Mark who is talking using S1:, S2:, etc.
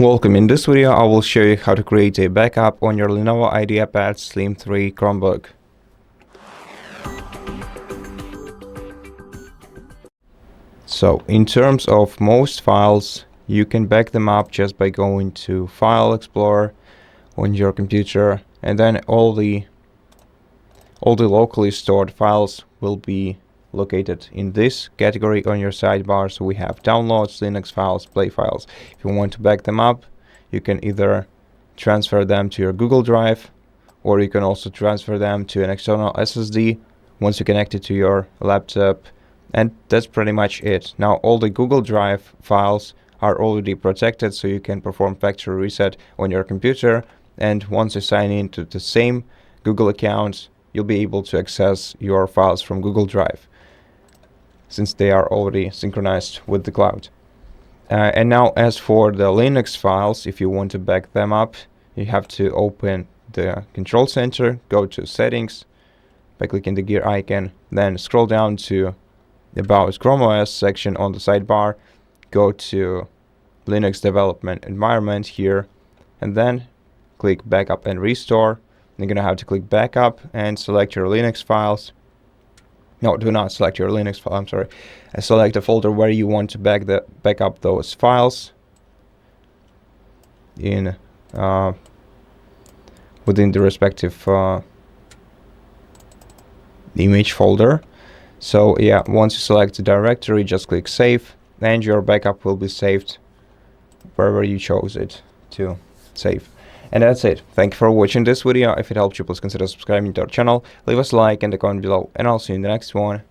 S1: Welcome. In this video, I will show you how to create a backup on your LENOVO IdeaPad Slim 3 Chromebook. So, in terms of most files, you can back them up just by going to File Explorer on your computer, and then all the locally stored files will be located in this category on your sidebar. So we have downloads, Linux files, play files. If you want to back them up, you can either transfer them to your Google Drive, or you can also transfer them to an external SSD once you connect it to your laptop, and that's pretty much it. Now all the Google Drive files are already protected, so you can perform factory reset on your computer, and once you sign in to the same Google account, you'll be able to access your files from Google Drive, since they are already synchronized with the cloud. And now as for the Linux files, if you want to back them up, you have to open the Control Center, go to Settings by clicking the gear icon, then scroll down to the About Chrome OS section on the sidebar, go to Linux Development Environment here, and then click Backup and Restore. You're going to have to click Backup and select your Linux files. No, do not select your Linux file, I'm sorry. Select a folder where you want to back up those files in within the respective image folder. So yeah, once you select the directory, just click Save, and your backup will be saved wherever you chose it to save. And that's it. Thank you for watching this video. If it helped you, please consider subscribing to our channel, leave us a like and a comment below, and I'll see you in the next one.